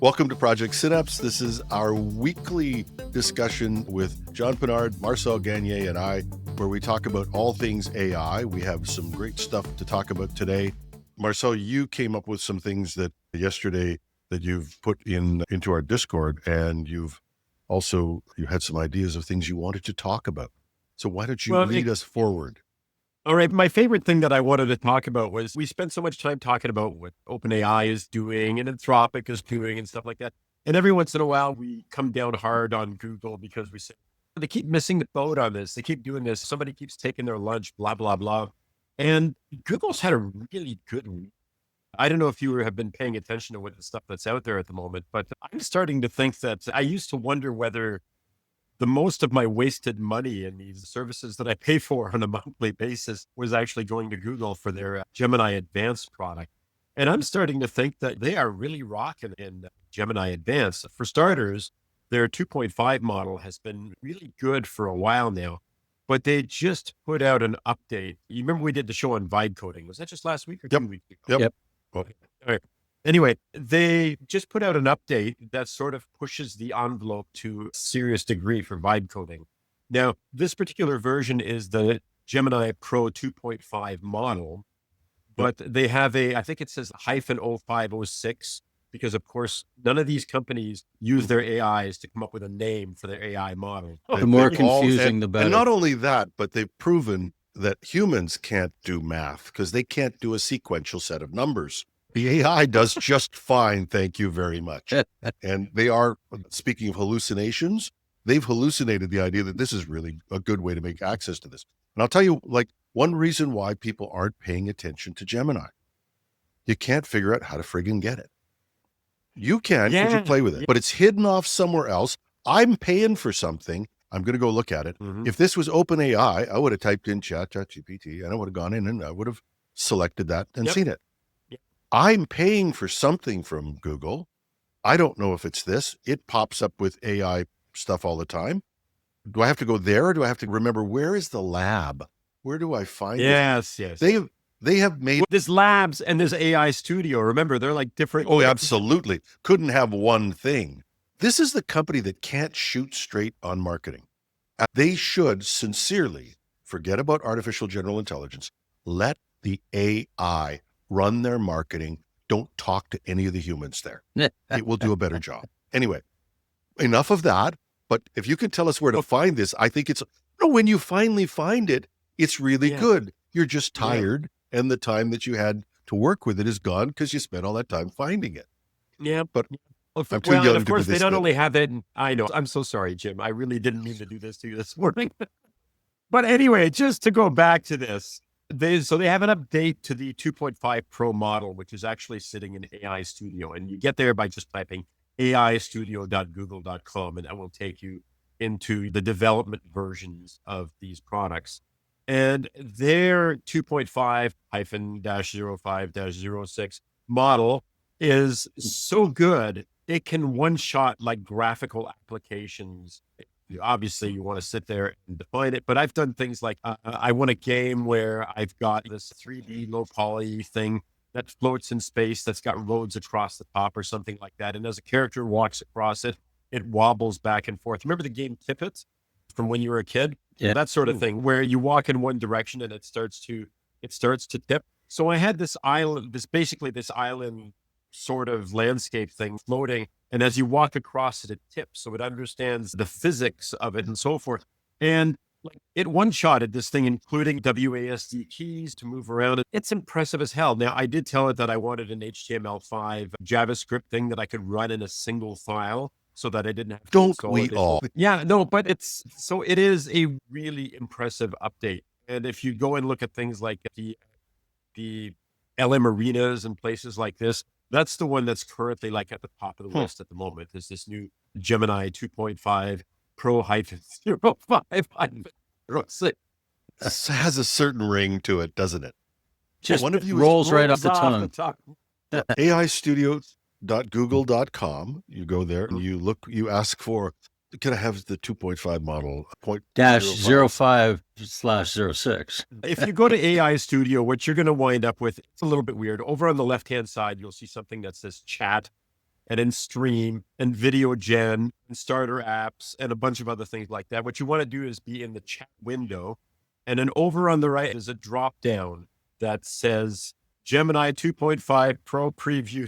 Welcome to Project Synapse. This is our weekly discussion with John Pinard, Marcel Ganger, and I, where we talk about all things AI. We have some great stuff to talk about today. Marcel, you came up with some things that yesterday that you've put into our Discord, and you had some ideas of things you wanted to talk about. So why don't you lead us forward? All right. My favorite thing that I wanted to talk about was we spent so much time talking about what OpenAI is doing and Anthropic is doing and stuff like that. And every once in a while, we come down hard on Google because we say, they keep missing the boat on this. They keep doing this. Somebody keeps taking their lunch, blah, blah, blah. And Google's had a really good week. I don't know if you have been paying attention to what the stuff that's out there at the moment, but I'm starting to think that I used to wonder whether the most of my wasted money in these services that I pay for on a monthly basis was actually going to Google for their Gemini Advanced product. And I'm starting to think that they are really rocking in Gemini Advanced. For starters, their 2.5 model has been really good for a while now, but they just put out an update. You remember we did the show on vibe coding. Was that just last week or 2 weeks ago? Yep. All right. Anyway, they just put out an update that sort of pushes the envelope to a serious degree for vibe coding. Now, this particular version is the Gemini Pro 2.5 model, but they have I think it says -0506, because of course, none of these companies use their AIs to come up with a name for their AI model. The more confusing, the better. And not only that, but they've proven that humans can't do math because they can't do a sequential set of numbers. The AI does just fine, thank you very much. And they are, speaking of hallucinations, they've hallucinated the idea that this is really a good way to make access to this. And I'll tell you, one reason why people aren't paying attention to Gemini. You can't figure out how to friggin' get it. You can because you play with it, but it's hidden off somewhere else. I'm paying for something. I'm going to go look at it. Mm-hmm. If this was OpenAI, I would have typed in ChatGPT and I would have gone in and I would have selected that and seen it. I'm paying for something from Google. I don't know if it's this. It pops up with AI stuff all the time. Do I have to go there or do I have to remember where is the lab? Where do I find it? Yes. They have made... There's labs and there's AI studio. Remember, they're like different... Oh, absolutely. Couldn't have one thing. This is the company that can't shoot straight on marketing. They should sincerely forget about artificial general intelligence. Let the AI run their marketing. Don't talk to any of the humans there. It will do a better job. Anyway, enough of that. But if you can tell us where to find this, I think when you finally find it, it's really good. You're just tired and the time that you had to work with it is gone because you spent all that time finding it. Yeah. But I'm too young to do this. Of course, they not only have it. I know. I'm so sorry, Jim. I really didn't mean to do this to you this morning. But anyway, just to go back to this, they have an update to the 2.5 Pro model, which is actually sitting in AI Studio. And you get there by just typing aistudio.google.com, and that will take you into the development versions of these products. And their 2.5-05-06 model is so good, it can one-shot like graphical applications. Obviously, you want to sit there and define it, but I've done things like I want a game where I've got this 3D low poly thing that floats in space that's got roads across the top or something like that. And as a character walks across it, it wobbles back and forth. Remember the game Tippet from when you were a kid? Yeah. That sort of thing where you walk in one direction and it starts to tip. So I had this island sort of landscape thing floating. And as you walk across it, it tips. So it understands the physics of it and so forth. And it one-shotted this thing, including WASD keys to move around. It's impressive as hell. Now, I did tell it that I wanted an HTML5 JavaScript thing that I could run in a single file so that I didn't have to... Don't we all? Yeah, no, but it is a really impressive update. And if you go and look at things like the LM arenas and places like this, that's the one that's currently like at the top of the list at the moment. Is this new Gemini 2.5 Pro-05-06. This has a certain ring to it, doesn't it? Just one of you rolls right off the tongue. aistudio.google.com. You go there and you ask for, can I have the 2.5 model? -05/06. If you go to AI Studio, what you're going to wind up with, it's a little bit weird. Over on the left-hand side, you'll see something that says chat. and then stream and video gen and starter apps and a bunch of other things like that. What you want to do is be in the chat window. And then over on the right is a drop down that says Gemini 2.5 Pro Preview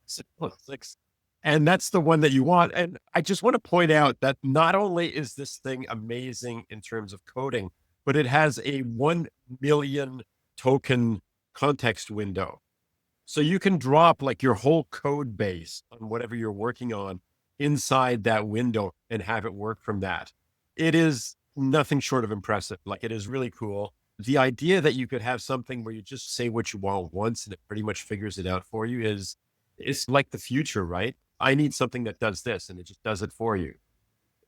0.6. And that's the one that you want. And I just want to point out that not only is this thing amazing in terms of coding, but it has a 1 million token context window. So you can drop like your whole code base on whatever you're working on inside that window and have it work from that. It is nothing short of impressive. Like, it is really cool. The idea that you could have something where you just say what you want once and it pretty much figures it out for you it's like the future, right? I need something that does this and it just does it for you.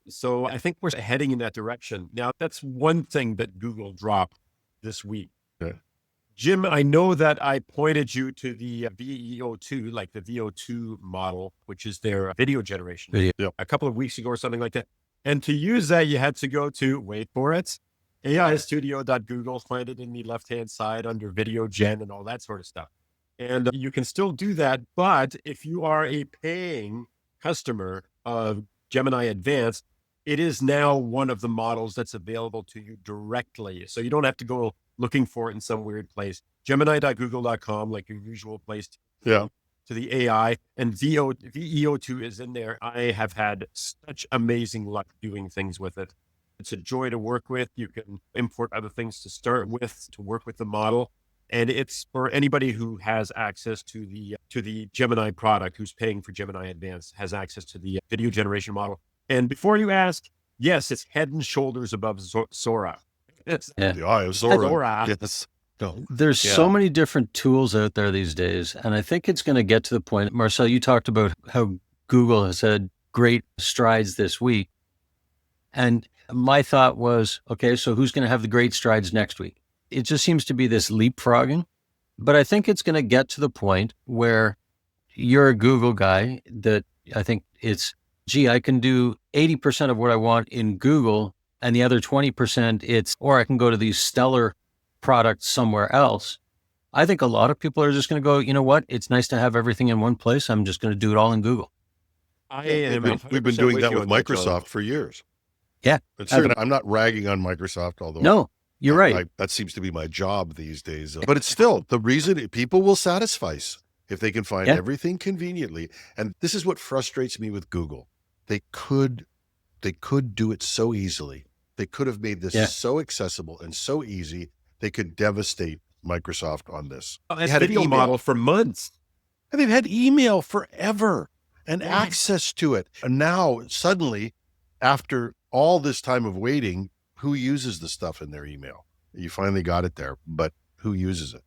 So I think we're heading in that direction. Now, that's one thing that Google dropped this week. Okay. Jim, I know that I pointed you to the VEO2, like the VO2 model, which is their video generation, a couple of weeks ago or something like that. And to use that, you had to go to, wait for it, aistudio.google, find it in the left-hand side under video gen and all that sort of stuff. And you can still do that. But if you are a paying customer of Gemini Advanced, it is now one of the models that's available to you directly. So you don't have to go looking for it in some weird place. Gemini.google.com, like your usual place to the AI, and VEO2 is in there. I have had such amazing luck doing things with it. It's a joy to work with. You can import other things to start with, to work with the model. And it's for anybody who has access to the Gemini product, who's paying for Gemini Advanced, has access to the video generation model. And before you ask, yes, it's head and shoulders above Sora. The eye of Sora. Sora. Yes. No. There's so many different tools out there these days. And I think it's going to get to the point, Marcel, you talked about how Google has had great strides this week. And my thought was, okay, so who's going to have the great strides next week? It just seems to be this leapfrogging. But I think it's going to get to the point where you're a Google guy that I think it's, gee, I can do 80% of what I want in Google, and the other 20% or I can go to these stellar products somewhere else. I think a lot of people are just going to go, you know what? It's nice to have everything in one place. I'm just going to do it all in Google. We've been doing that with Microsoft for years. Yeah. I'm not ragging on Microsoft, although no, you're right. That seems to be my job these days. But it's still the reason people will satisfice if they can find everything conveniently. And this is what frustrates me with Google. They could do it so easily. They could have made this so accessible and so easy. They could devastate Microsoft on this. They had a video model for months. And they've had email forever and access to it. And now suddenly, after all this time of waiting, who uses the stuff in their email? You finally got it there, but who uses it?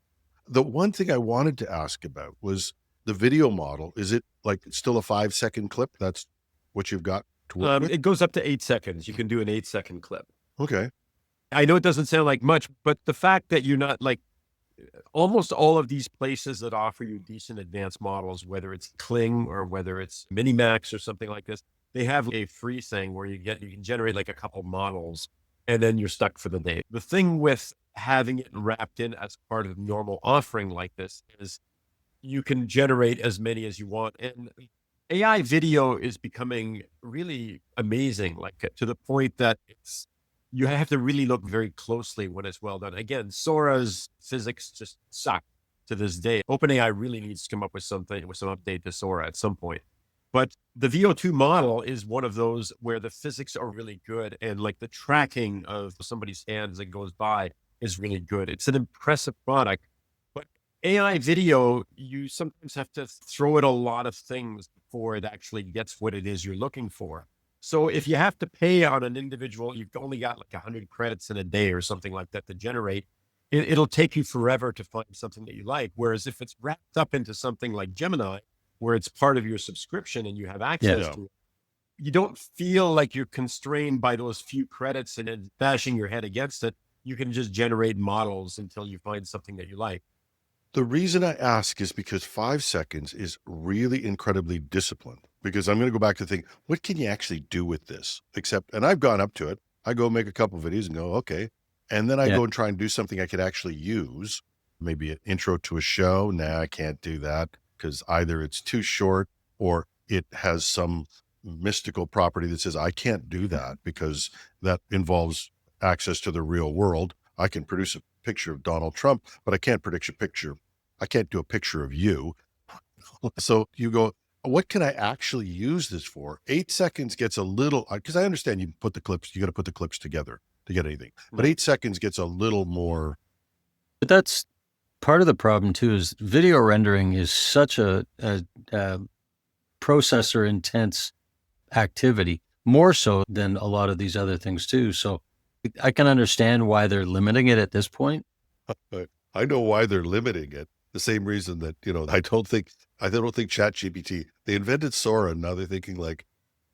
The one thing I wanted to ask about was the video model. Is it like still a 5-second clip? That's what you've got to work with? It goes up to 8 seconds. You can do an 8-second clip. Okay. I know it doesn't sound like much, but the fact that you're not like almost all of these places that offer you decent advanced models, whether it's Kling or whether it's Minimax or something like this, they have a free thing where you can generate like a couple models and then you're stuck for the day. The thing with having it wrapped in as part of the normal offering like this is you can generate as many as you want. And AI video is becoming really amazing, like to the point that you have to really look very closely when it's well done. Again, Sora's physics just suck to this day. OpenAI really needs to come up with some update to Sora at some point. But the VO2 model is one of those where the physics are really good. And like the tracking of somebody's hand as it goes by is really good. It's an impressive product. But AI video, you sometimes have to throw it a lot of things before it actually gets what it is you're looking for. So if you have to pay on an individual, you've only got like 100 credits in a day or something like that to generate, it'll take you forever to find something that you like. Whereas if it's wrapped up into something like Gemini, where it's part of your subscription and you have access to it, you don't feel like you're constrained by those few credits and then bashing your head against it. You can just generate models until you find something that you like. The reason I ask is because 5 seconds is really incredibly disciplined, because I'm going to go back to think, what can you actually do with this? And I've gone up to it. I go make a couple of videos and go, okay. And then I go and try and do something I could actually use, maybe an intro to a show. Nah, I can't do that because either it's too short or it has some mystical property that says, I can't do that because that involves access to the real world. I can produce a picture of Donald Trump, but I can't produce a picture. I can't do a picture of you. So you go, what can I actually use this for? 8 seconds gets a little, because I understand you got to put the clips together to get anything, but 8 seconds gets a little more. But that's part of the problem too, is video rendering is such a processor intense activity, more so than a lot of these other things too. So I can understand why they're limiting it at this point. I know why they're limiting it. The same reason that, I don't think ChatGPT, they invented Sora, and now they're thinking like,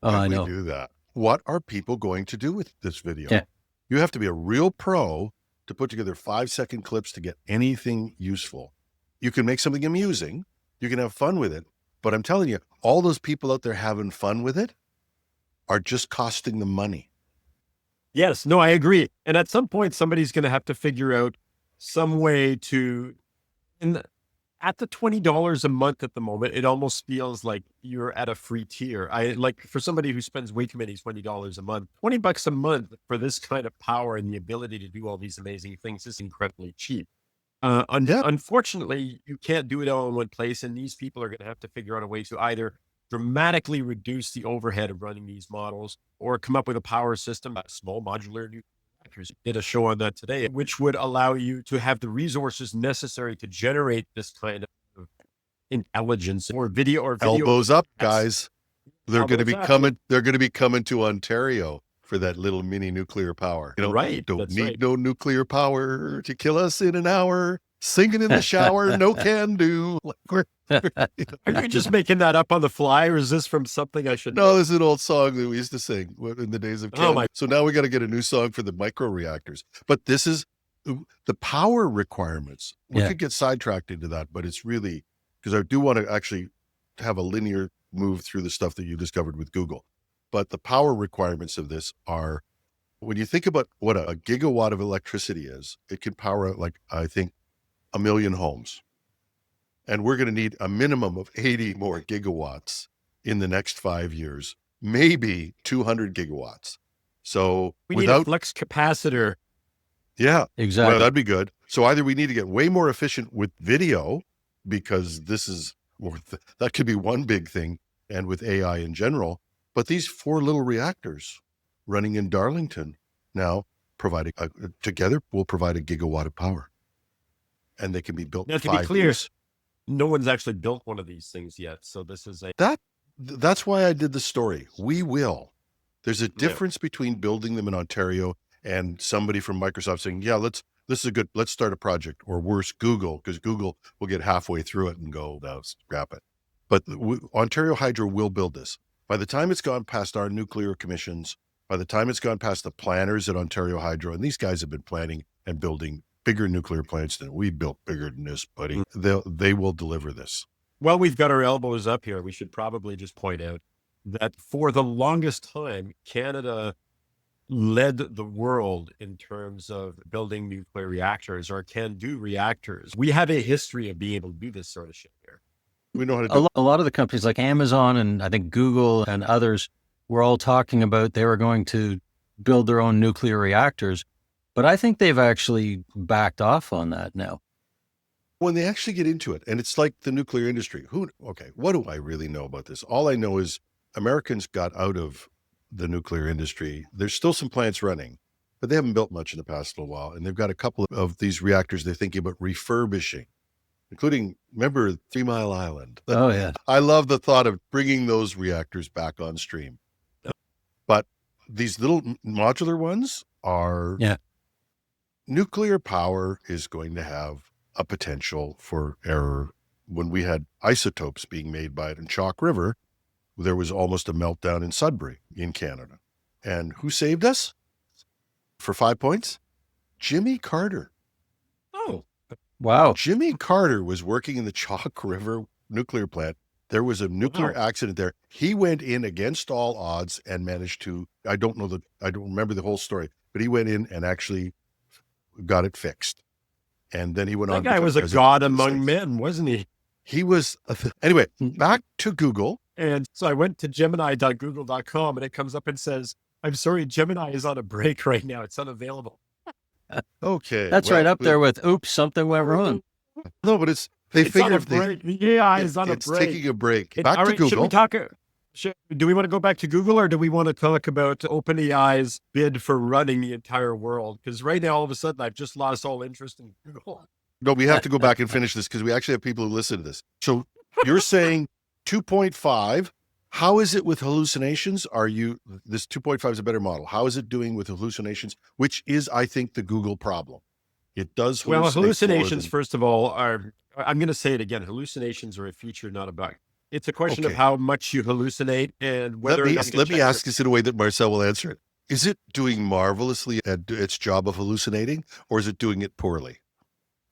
I we know. do that? What are people going to do with this video? Yeah. You have to be a real pro to put together 5-second clips to get anything useful. You can make something amusing. You can have fun with it. But I'm telling you, all those people out there having fun with it are just costing them money. Yes, no, I agree. And at some point, somebody's going to have to figure out some way to, at the $20 a month at the moment, it almost feels like you're at a free tier. For somebody who spends way too many $20 a month, $20 a month for this kind of power and the ability to do all these amazing things is incredibly cheap. Unfortunately, you can't do it all in one place. And these people are going to have to figure out a way to either dramatically reduce the overhead of running these models or come up with a power system, a small modular nuclear reactors. Did a show on that today, which would allow you to have the resources necessary to generate this kind of intelligence or video. Elbows up, guys. They're going to be Elbows up. They're going to be coming to Ontario for that little mini nuclear power. Right. Don't need no nuclear power to kill us in an hour. Singing in the shower, no can do. Are you just making that up on the fly, or is this from something I should know? No, this is an old song that we used to sing in the days of Canada. So now we got to get a new song for the micro reactors. But this is the power requirements. We could get sidetracked into that, but it's really, because I do want to actually have a linear move through the stuff that you discovered with Google. But the power requirements of this are, when you think about what a gigawatt of electricity is, it can power, like, I think, 1 million homes. And we're going to need a minimum of 80 more gigawatts in the next 5 years, maybe 200 gigawatts. So we need a flex capacitor. Yeah, exactly. Well, that'd be good. So either we need to get way more efficient with video, because this is that could be one big thing, and with AI in general. But these 4 little reactors running in Darlington now together will provide a gigawatt of power. And they can be built in 5 years. No one's actually built one of these things yet. So this is that's why I did the story. We will. There's a difference between building them in Ontario and somebody from Microsoft saying, let's start a project, or worse, Google, because Google will get halfway through it and go, no, scrap it. But Ontario Hydro will build this. By the time it's gone past our nuclear commissions, by the time it's gone past the planners at Ontario Hydro, and these guys have been planning and building bigger nuclear plants than we built, bigger than this, buddy. They will deliver this. Well, we've got our elbows up here. We should probably just point out that for the longest time, Canada led the world in terms of building nuclear reactors, or can-do reactors. We have a history of being able to do this sort of shit here. We know how to do a lot of the companies like Amazon and I think Google and others were all talking about they were going to build their own nuclear reactors. But I think they've actually backed off on that now. When they actually get into it, and it's like the nuclear industry. What do I really know about this? All I know is Americans got out of the nuclear industry. There's still some plants running, but they haven't built much in the past little while. And they've got a couple of these reactors they're thinking about refurbishing, including, remember, 3 Mile Island? Oh, yeah. I love the thought of bringing those reactors back on stream. But these little modular ones are... Nuclear power is going to have a potential for error. When we had isotopes being made by it in Chalk River, there was almost a meltdown in Sudbury in Canada. And who saved us? For 5 points? Jimmy Carter. Oh, wow. Jimmy Carter was working in the Chalk River nuclear plant. There was a nuclear accident there. He went in against all odds and managed to, I don't remember the whole story, but he went in and actually got it fixed. And then he went on. That guy was a god among men, wasn't he? He was. Anyway, back to Google. And so I went to gemini.google.com and it comes up and says, I'm sorry, Gemini is on a break right now. It's unavailable. Okay. That's well, right up there with, oops, something went wrong. No, but they It's on a figured break. The AI is on a it's break. taking a break. And, Back all to right, should we Google. talk? Do we want to go back to Google or do we want to talk about OpenAI's bid for running the entire world? Because right now, all of a sudden, I've just lost all interest in Google. No, we have to go back and finish this because we actually have people who listen to this. So you're saying 2.5. How is it with hallucinations? This 2.5 is a better model. How is it doing with hallucinations? Which is, I think, the Google problem. It does hallucinate. Well, hallucinations, first of all, I'm going to say it again. Hallucinations are a feature, not a bug. It's a question of how much you hallucinate and whether Let me ask this in a way that Marcel will answer it. Is it doing marvelously at its job of hallucinating, or is it doing it poorly?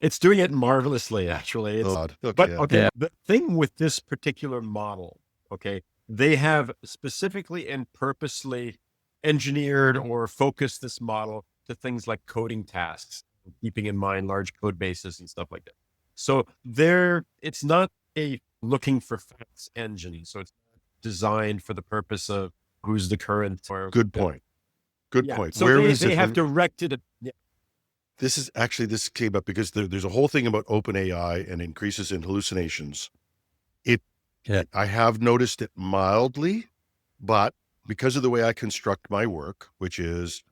It's doing it marvelously, actually. The thing with this particular model, they have specifically and purposely engineered or focused this model to things like coding tasks, keeping in mind large code bases and stuff like that. So it's not a looking for facts engine. So it's designed for the purpose of who's the current. Good point. Good point. So they have directed it. Yeah. This came up because there's a whole thing about OpenAI and increases in hallucinations. I have noticed it mildly, but because of the way I construct my work, which is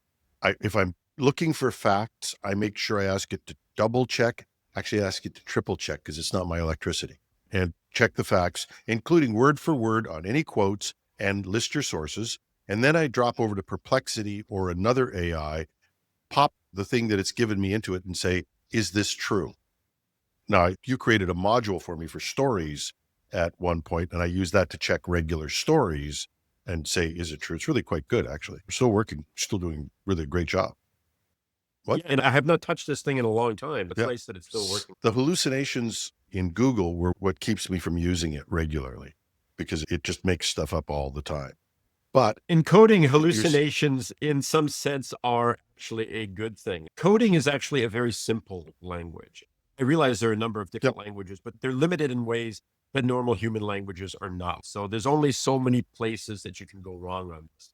if I'm looking for facts, I make sure I ask it to double check, actually ask it to triple check because it's not my electricity, and check the facts, including word for word on any quotes and list your sources. And then I drop over to Perplexity or another AI, pop the thing that it's given me into it and say, is this true? Now, you created a module for me for stories at one point, and I use that to check regular stories and say, is it true? It's really quite good, actually. We're still working, still doing really a great job. What? Yeah, and I have not touched this thing in a long time. It's nice that it's still working. The hallucinations in Google were what keeps me from using it regularly because it just makes stuff up all the time. But encoding hallucinations in some sense are actually a good thing. Coding is actually a very simple language. I realize there are a number of different languages, but they're limited in ways that normal human languages are not. So there's only so many places that you can go wrong on this.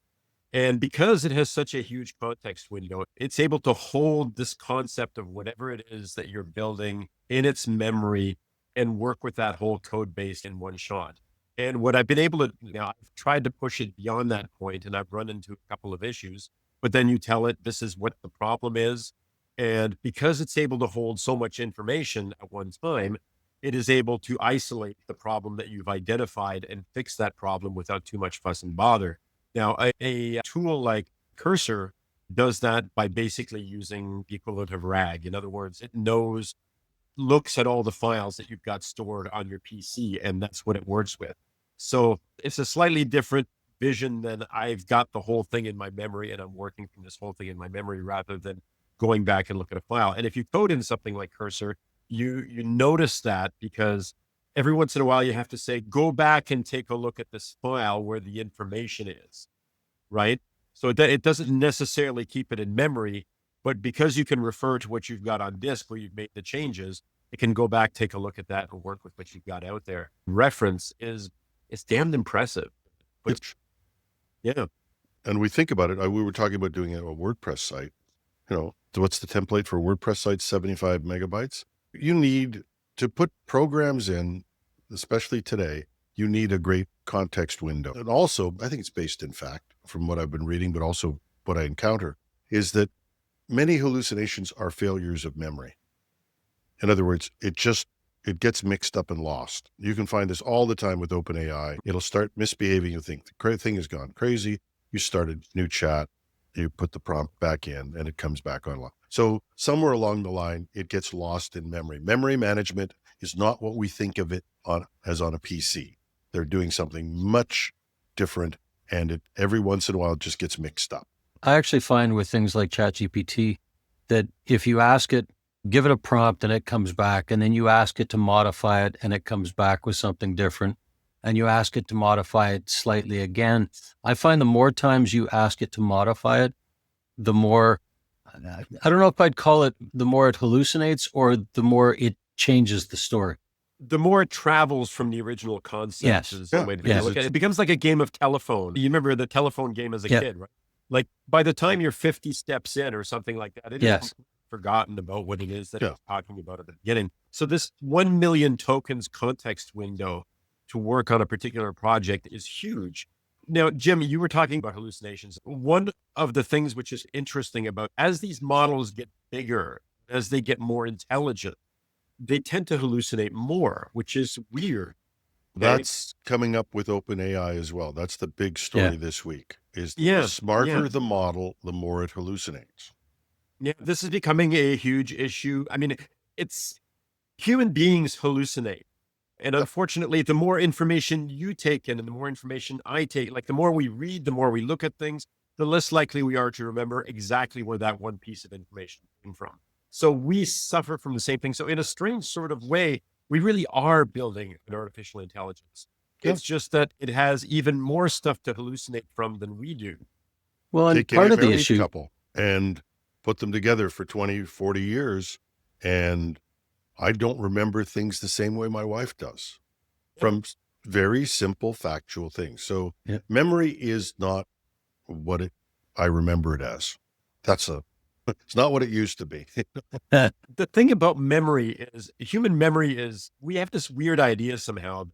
And because it has such a huge context window, it's able to hold this concept of whatever it is that you're building in its memory and work with that whole code base in one shot. And what I've been able to, I've tried to push it beyond that point, and I've run into a couple of issues, but then you tell it, this is what the problem is. And because it's able to hold so much information at one time, it is able to isolate the problem that you've identified and fix that problem without too much fuss and bother. Now, a tool like Cursor does that by basically using the equivalent of RAG. In other words, it looks at all the files that you've got stored on your PC, and that's what it works with. So it's a slightly different vision than I've got the whole thing in my memory and I'm working from this whole thing in my memory rather than going back and look at a file. And if you code in something like Cursor, you notice that because every once in a while you have to say, go back and take a look at this file where the information is, right? So it doesn't necessarily keep it in memory, but because you can refer to what you've got on disk where you've made the changes, it can go back, take a look at that and work with what you've got out there. Reference it's damned impressive. Yeah. And we think about it. We were talking about doing a WordPress site. What's the template for a WordPress site? 75 megabytes. You need to put programs in, especially today, you need a great context window. And also, I think it's based in fact from what I've been reading, but also what I encounter is that many hallucinations are failures of memory. In other words, it gets mixed up and lost. You can find this all the time with OpenAI. It'll start misbehaving. You think the thing has gone crazy. You start a new chat, you put the prompt back in and it comes back online. So somewhere along the line, it gets lost in memory. Memory management is not what we think of it as on a PC. They're doing something much different, and it every once in a while just gets mixed up. I actually find with things like ChatGPT that if you ask it, give it a prompt and it comes back, and then you ask it to modify it and it comes back with something different, and you ask it to modify it slightly again, I find the more times you ask it to modify it, the more, I don't know if I'd call it the more it hallucinates or the more it changes the story. the more it travels from the original concept Yes. is the way to Yes. look at it. It becomes like a game of telephone. You remember the telephone game as a Yep. kid, right? Like by the time you're 50 steps in or something like that, it is Yes. forgotten about what it is that Yeah. it's talking about at the beginning. So this 1 million tokens context window to work on a particular project is huge. Now, Jim, you were talking about hallucinations. One of the things which is interesting about as these models get bigger, as they get more intelligent, they tend to hallucinate more, which is weird. That's coming up with OpenAI as well. That's the big story this week, is Yeah, the smarter yeah. the model, the more it hallucinates. Yeah, this is becoming a huge issue. I mean, it's human beings hallucinate. And unfortunately, the more information you take in and the more information I take, like the more we read, the more we look at things, the less likely we are to remember exactly where that one piece of information came from. So we suffer from the same thing. So in a strange sort of way, we really are building an artificial intelligence. Yeah. It's just that it has even more stuff to hallucinate from than we do. Well, and Take part any of the married issue, couple and put them together for 20, 40 years, and I don't remember things the same way my wife does from very simple factual things. So Yeah. memory is not what I remember it as. It's not what it used to be. The thing about memory is human memory is we have this weird idea somehow.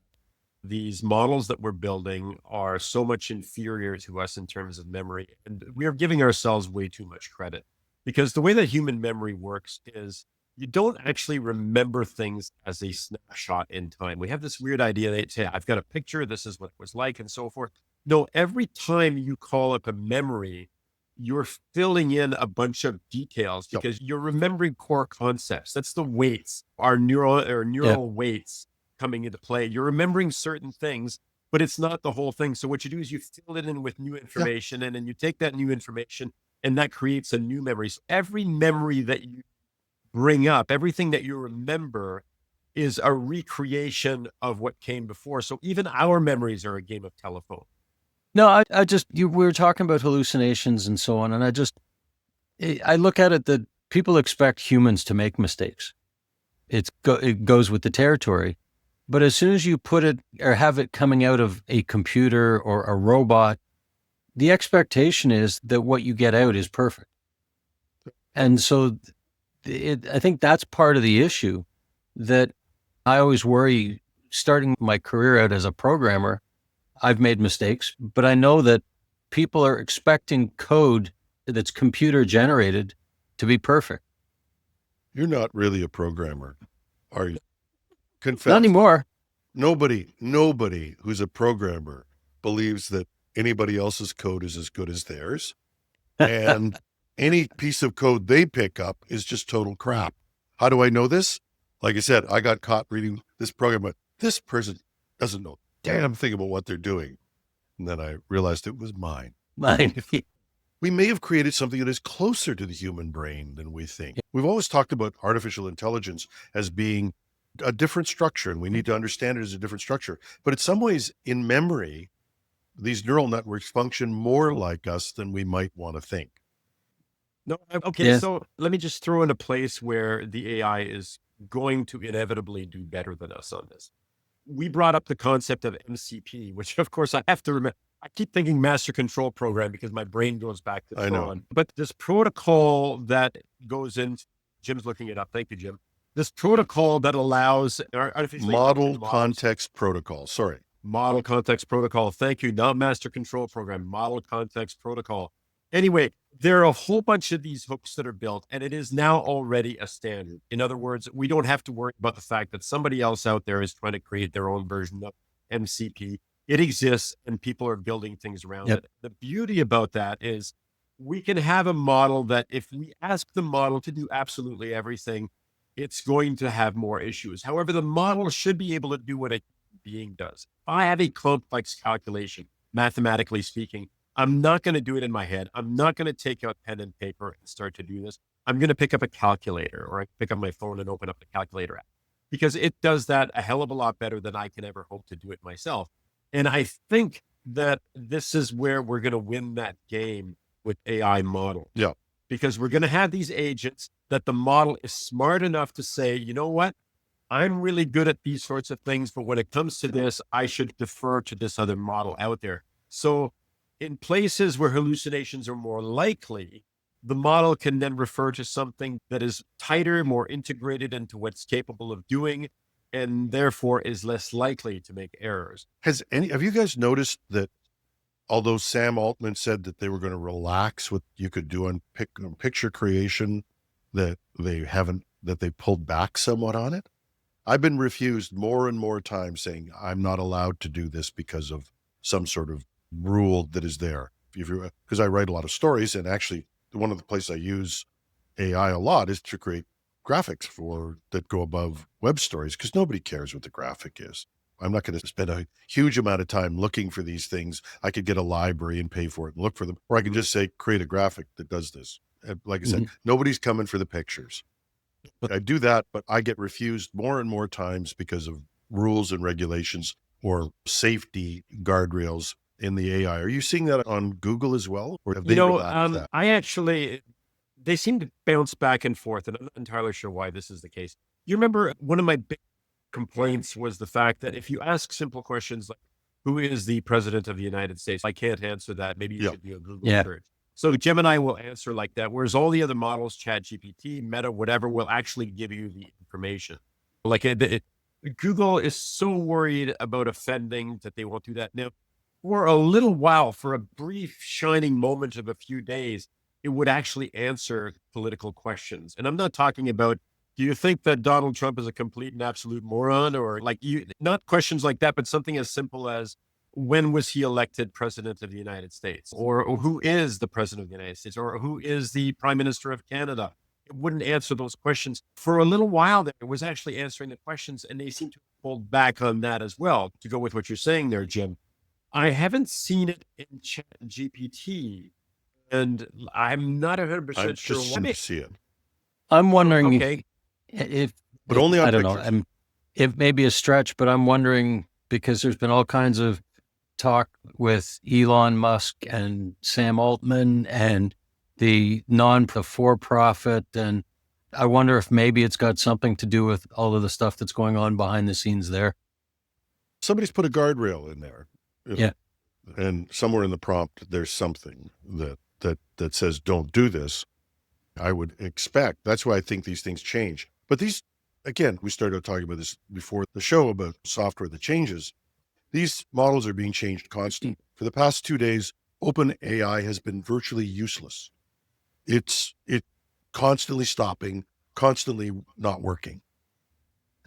These models that we're building are so much inferior to us in terms of memory. And we are giving ourselves way too much credit because the way that human memory works is you don't actually remember things as a snapshot in time. We have this weird idea that say, I've got a picture, this is what it was like, and so forth. No, every time you call up a memory, you're filling in a bunch of details Yep. because you're remembering core concepts. That's the weights, our neural weights coming into play. You're remembering certain things, but it's not the whole thing. So what you do is you fill it in with new information, and then you take that new information, and that creates a new memory. So every memory that you bring up, everything that you remember is a recreation of what came before. So even our memories are a game of telephone. no, we were talking about hallucinations and so on, and I look at it that people expect humans to make mistakes. It goes with the territory. But as soon as you put it or have it coming out of a computer or a robot, the expectation is that what you get out is perfect. And so I think that's part of the issue that I always worry. Starting my career out as a programmer, I've made mistakes, but I know that people are expecting code that's computer generated to be perfect. You're not really a programmer, are you? Confess. Not anymore. Nobody who's a programmer believes that anybody else's code is as good as theirs. And any piece of code they pick up is just total crap. How do I know this? Like I said, I got caught reading this program, but this person doesn't know a damn thing about what they're doing. And then I realized it was mine. We may have created something that is closer to the human brain than we think. We've always talked about artificial intelligence as being a different structure, and we need to understand it as a different structure. But in some ways, in memory, these neural networks function more like us than we might want to think. No, okay, so let me just throw in a place where the AI is going to inevitably do better than us on this. We brought up the concept of MCP, which of course I have to remember. I keep thinking master control program because my brain goes back to I know. Tron. But this protocol that goes in, Jim's looking it up. Thank you, Jim. This protocol that allows artificial Model context protocol. Sorry. Model context protocol. Thank you. Not master control program, model context protocol. Anyway, there are a whole bunch of these hooks that are built, and it is now already a standard. In other words, we don't have to worry about the fact that somebody else out there is trying to create their own version of MCP. It exists, and people are building things around it. The beauty about that is we can have a model that if we ask the model to do absolutely everything, it's going to have more issues. However, the model should be able to do what a being does. If I have a complex calculation, mathematically speaking, I'm not going to do it in my head. I'm not going to take out pen and paper and start to do this. I'm going to pick up a calculator, or I pick up my phone and open up the calculator app, because it does that a hell of a lot better than I can ever hope to do it myself. And I think that this is where we're going to win that game with AI model. Yeah. Because we're going to have these agents that the model is smart enough to say, you know what? I'm really good at these sorts of things, but when it comes to this, I should defer to this other model out there. So in places where hallucinations are more likely, the model can then refer to something that is tighter, more integrated into what's capable of doing, and therefore is less likely to make errors. Have you guys noticed that although Sam Altman said that they were going to relax what you could do on picture creation, that they pulled back somewhat on it? I've been refused more and more times saying I'm not allowed to do this because of some sort of rule that is there. Because I write a lot of stories, and actually one of the places I use AI a lot is to create graphics that go above web stories, because nobody cares what the graphic is. I'm not going to spend a huge amount of time looking for these things. I could get a library and pay for it and look for them, or I can just say, create a graphic that does this. And like I said, nobody's coming for the pictures. I do that, but I get refused more and more times because of rules and regulations or safety guardrails in the AI. Are you seeing that on Google as well? Or have they relaxed that? They seem to bounce back and forth, and I'm not entirely sure why this is the case. You remember one of my big complaints was the fact that if you ask simple questions like, who is the president of the United States? I can't answer that. Maybe you should do a Google search. So Gemini will answer like that, whereas all the other models, ChatGPT, Meta, whatever, will actually give you the information. Like Google is so worried about offending that they won't do that. Now, for a little while, for a brief shining moment of a few days, it would actually answer political questions. And I'm not talking about, do you think that Donald Trump is a complete and absolute moron? Or not questions like that, but something as simple as, when was he elected president of the United States? Or who is the president of the United States? Or who is the prime minister of Canada? It wouldn't answer those questions. For a little while there, it was actually answering the questions, and they seem to have pulled back on that as well. To go with what you're saying there, Jim, I haven't seen it in ChatGPT, and I'm not 100% I'm sure just why. to see it. I'm wondering Okay. But only on I don't pictures. know. It may be a stretch, but I'm wondering, because there's been all kinds of talk with Elon Musk and Sam Altman and the for-profit, and I wonder if maybe it's got something to do with all of the stuff that's going on behind the scenes there. Somebody's put a guardrail in there. Yeah. And somewhere in the prompt, there's something that says, don't do this. I would expect. That's why I think these things change. But these, again, we started talking about this before the show about software that changes. These models are being changed constantly. For the past 2 days, OpenAI has been virtually useless. It constantly stopping, constantly not working.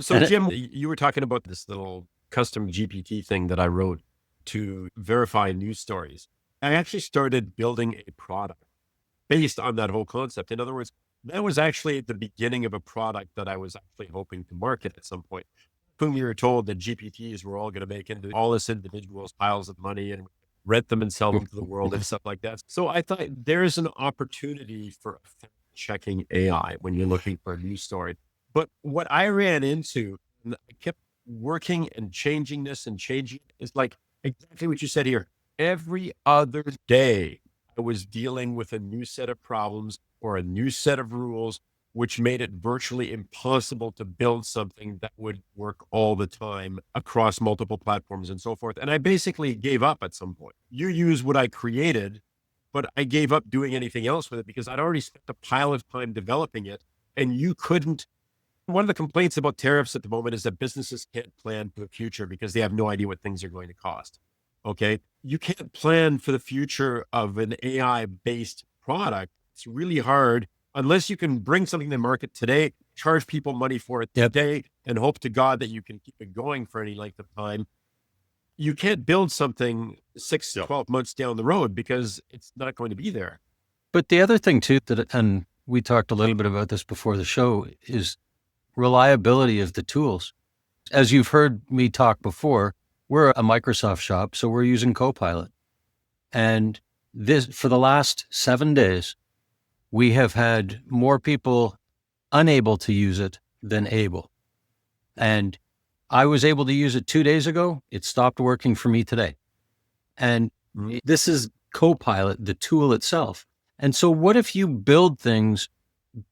So Jim, you were talking about this little custom GPT thing that I wrote to verify news stories. I actually started building a product based on that whole concept. In other words, that was actually the beginning of a product that I was actually hoping to market at some point. When we were told that GPTs were all going to make into all this individuals piles of money and rent them and sell them to the world and stuff like that. So I thought there's an opportunity for checking AI when you're looking for a news story. But what I ran into, and I kept working and changing this and changing it, is like exactly what you said here. Every other day, I was dealing with a new set of problems or a new set of rules, which made it virtually impossible to build something that would work all the time across multiple platforms and so forth. And I basically gave up at some point. You use what I created, but I gave up doing anything else with it because I'd already spent a pile of time developing it, and you couldn't. One of the complaints about tariffs at the moment is that businesses can't plan for the future because they have no idea what things are going to cost. Okay. You can't plan for the future of an AI-based product. It's really hard unless you can bring something to market today, charge people money for it today, and hope to God that you can keep it going for any length of time. You can't build something 6 to 12 months down the road because it's not going to be there. But the other thing too, and we talked a little bit about this before the show, is reliability of the tools. As you've heard me talk before, we're a Microsoft shop, so we're using Copilot. And this, for the last 7 days, we have had more people unable to use it than able. And I was able to use it 2 days ago. It stopped working for me today. And this is Copilot, the tool itself. And so what if you build things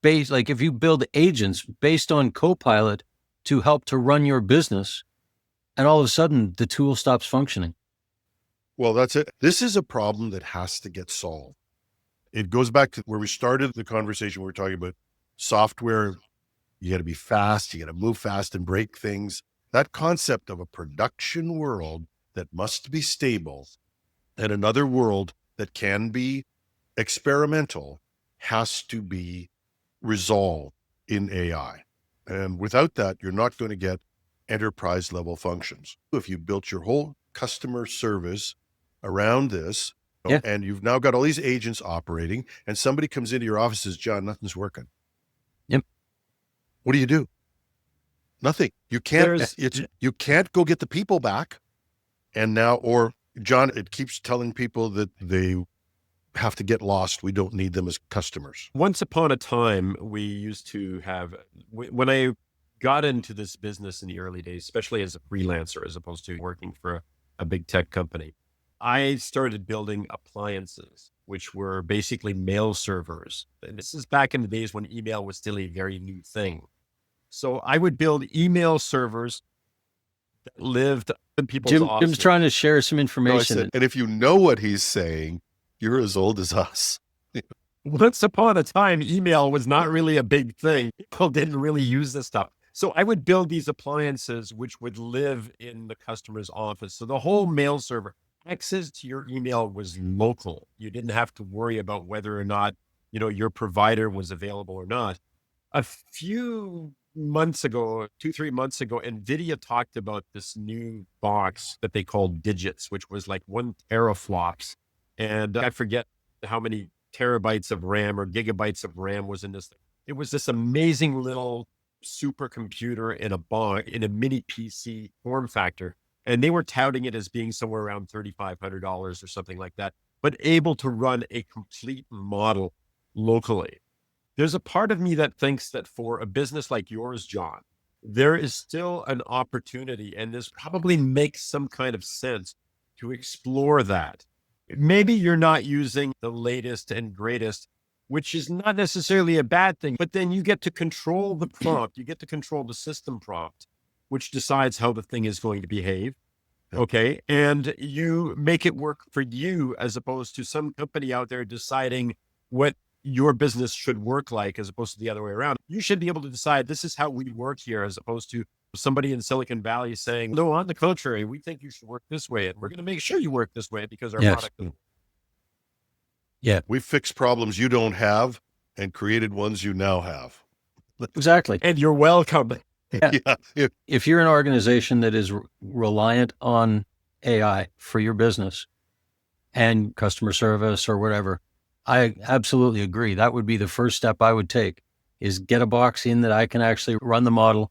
if you build agents based on Copilot, to help to run your business, and all of a sudden the tool stops functioning. Well, that's it. This is a problem that has to get solved. It goes back to where we started the conversation. We were talking about software. You got to be fast. You got to move fast and break things. That concept of a production world that must be stable and another world that can be experimental has to be resolved in AI. And without that, you're not going to get enterprise level functions. If you built your whole customer service around this, Yeah. and you've now got all these agents operating, and somebody comes into your office and says, John, nothing's working. Yep. What do? Nothing. You can't, you can't go get the people back. And now, or John, it keeps telling people that they have to get lost. We don't need them as customers. Once upon a time, we used to have, when I got into this business in the early days, especially as a freelancer, as opposed to working for a big tech company, I started building appliances, which were basically mail servers. And this is back in the days when email was still a very new thing. So I would build email servers that lived in people's offices. Jim's trying to share some No, I information. said, and if you know what he's saying, you're as old as us. Once upon a time, email was not really a big thing. People didn't really use this stuff. So I would build these appliances which would live in the customer's office. So the whole mail server, access to your email was local. You didn't have to worry about whether or not, your provider was available or not. A few months ago, 2-3 months ago, NVIDIA talked about this new box that they called Digits, which was like 1 teraflops. And I forget how many terabytes of RAM or gigabytes of RAM was in this thing. It was this amazing little supercomputer in a box, in a mini PC form factor. And they were touting it as being somewhere around $3,500 or something like that, but able to run a complete model locally. There's a part of me that thinks that for a business like yours, John, there is still an opportunity, and this probably makes some kind of sense to explore that. Maybe you're not using the latest and greatest, which is not necessarily a bad thing, but then you get to control the prompt. You get to control the system prompt, which decides how the thing is going to behave. Okay. And you make it work for you as opposed to some company out there deciding what your business should work like, as opposed to the other way around. You should be able to decide this is how we work here, as opposed to somebody in Silicon Valley saying, no, on the contrary, we think you should work this way. And we're going to make sure you work this way because our product. Yeah. We've fixed problems you don't have and created ones you now have. Exactly. And you're welcome. Yeah. If you're an organization that is reliant on AI for your business and customer service or whatever, I absolutely agree. That would be the first step I would take, is get a box in that I can actually run the model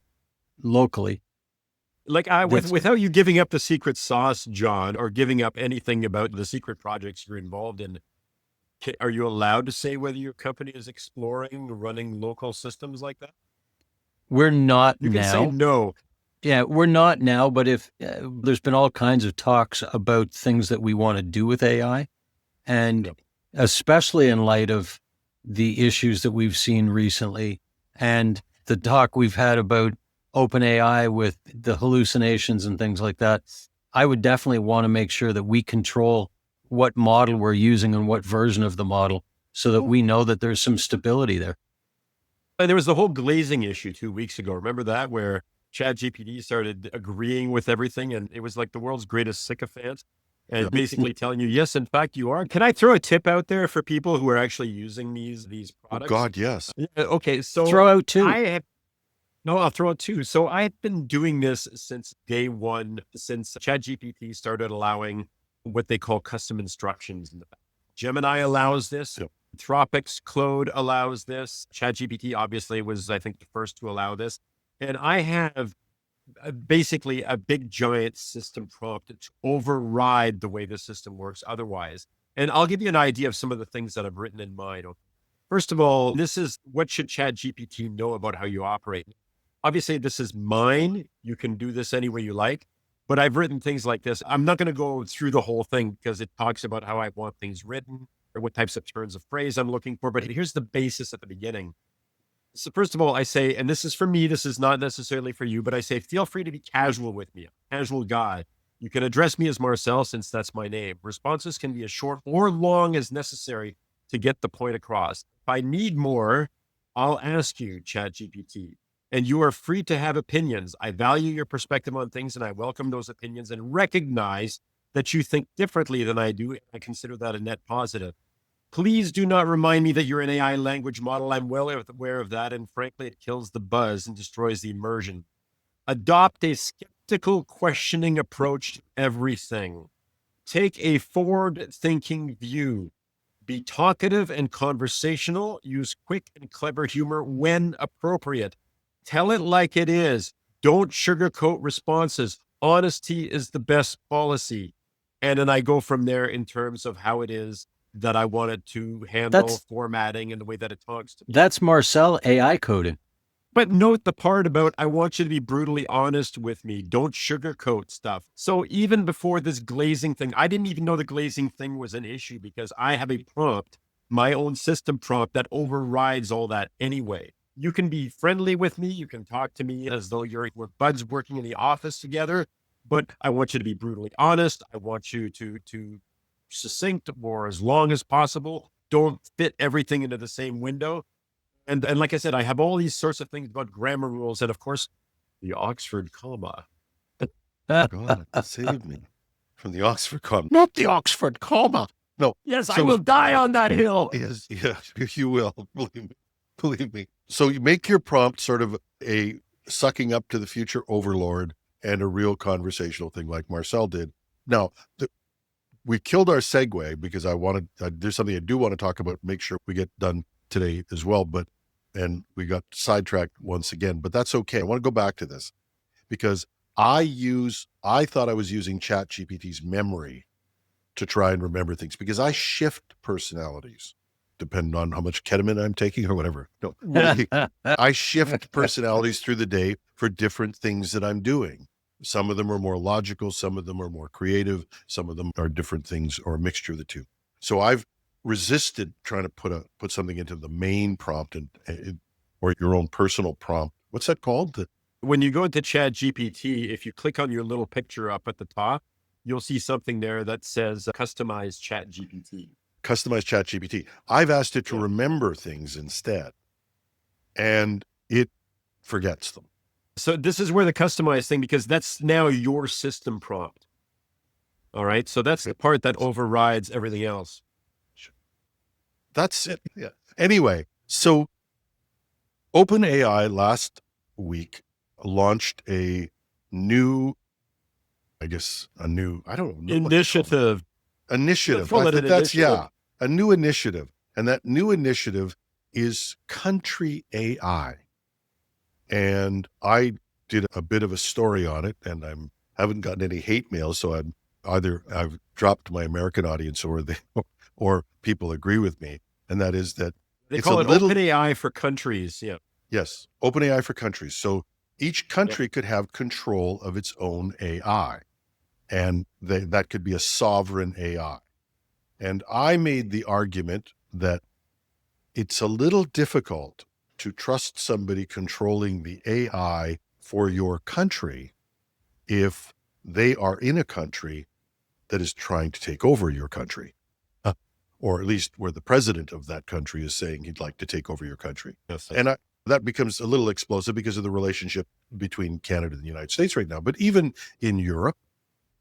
locally. Like without you giving up the secret sauce, John, or giving up anything about the secret projects you're involved in, are you allowed to say whether your company is exploring running local systems like that? We're not You can now. say no. Yeah, we're not now, but if there's been all kinds of talks about things that we want to do with AI, and especially in light of the issues that we've seen recently and the talk we've had about OpenAI with the hallucinations and things like that, I would definitely want to make sure that we control what model we're using and what version of the model so that we know that there's some stability there. And there was the whole glazing issue 2 weeks ago. Remember that, where ChatGPT started agreeing with everything, and it was like the world's greatest sycophant, and basically telling you, yes, in fact, you are. Can I throw a tip out there for people who are actually using these products? Oh God, yes. Okay, so Throw out two. I'll throw out two. So I've been doing this since day one, since ChatGPT started allowing what they call custom instructions in the back. Gemini allows this. Yep. Anthropic's Claude allows this. ChatGPT obviously was, I think, the first to allow this. And I have basically a big giant system prompt to override the way the system works otherwise. And I'll give you an idea of some of the things that I've written in mine. First of all, this is what should ChatGPT know about how you operate. Obviously, this is mine. You can do this any way you like. But I've written things like this. I'm not going to go through the whole thing because it talks about how I want things written or what types of turns of phrase I'm looking for. But here's the basis at the beginning. So first of all, I say, and this is for me, this is not necessarily for you, but I say, feel free to be casual with me, a casual guy. You can address me as Marcel since that's my name. Responses can be as short or long as necessary to get the point across. If I need more, I'll ask you, ChatGPT. And you are free to have opinions. I value your perspective on things and I welcome those opinions and recognize that you think differently than I do. I consider that a net positive. Please do not remind me that you're an AI language model. I'm well aware of that. And frankly, it kills the buzz and destroys the immersion. Adopt a skeptical, questioning approach to everything. Take a forward-thinking view. Be talkative and conversational. Use quick and clever humor when appropriate. Tell it like it is. Don't sugarcoat responses. Honesty is the best policy. And then I go from there in terms of how it is that I wanted to handle formatting and the way that it talks to me. That's Marcel AI coding. But note the part about, I want you to be brutally honest with me. Don't sugarcoat stuff. So even before this glazing thing, I didn't even know the glazing thing was an issue because I have a prompt, my own system prompt that overrides all that anyway. You can be friendly with me. You can talk to me as though we're buds working in the office together, but I want you to be brutally honest. I want you to succinct or as long as possible. Don't fit everything into the same window. And like I said, I have all these sorts of things about grammar rules. And of course, the Oxford comma. God, save me from the Oxford comma. Not the Oxford comma. No. Yes, I will die on that hill. Yes, you will. Believe me. So you make your prompt sort of a sucking up to the future overlord and a real conversational thing like Marcel did. Now, we killed our segue because there's something I do want to talk about, make sure we get done today as well, and we got sidetracked once again, but that's okay. I want to go back to this because I thought I was using ChatGPT's memory to try and remember things because I shift personalities depending on how much ketamine I'm taking or whatever. No, I shift personalities through the day for different things that I'm doing. Some of them are more logical. Some of them are more creative. Some of them are different things or a mixture of the two. So I've resisted trying to put something into the main prompt or your own personal prompt. What's that called? When you go into ChatGPT, if you click on your little picture up at the top, you'll see something there that says customize ChatGPT. Customize ChatGPT. I've asked it to remember things instead, and it forgets them. So this is where the customize thing, because that's now your system prompt. All right. So that's the part that overrides everything else. That's it. Yeah. Anyway, so OpenAI last week launched a new, I don't know. Initiative. Initiative. A new initiative. And that new initiative is Country AI. And I did a bit of a story on it, and haven't gotten any hate mail, so I've dropped my American audience or people agree with me, and that is that they call it OpenAI for countries. Yeah. Yes, OpenAI for countries. So each country could have control of its own AI, and that could be a sovereign AI. And I made the argument that it's a little difficult to trust somebody controlling the AI for your country if they are in a country that is trying to take over your country, or at least where the president of that country is saying he'd like to take over your country. Yes, and that becomes a little explosive because of the relationship between Canada and the United States right now. But even in Europe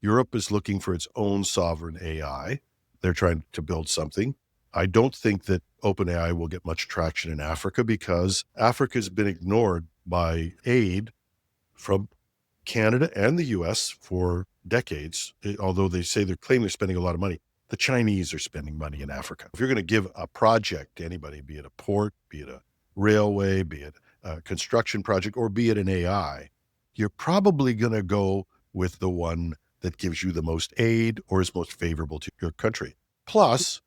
is looking for its own sovereign AI. They're trying to build something. I don't think that OpenAI will get much traction in Africa because Africa's been ignored by aid from Canada and the US for decades, although they claim they're spending a lot of money. The Chinese are spending money in Africa. If you're going to give a project to anybody, be it a port, be it a railway, be it a construction project, or be it an AI, you're probably going to go with the one that gives you the most aid or is most favorable to your country. Plus,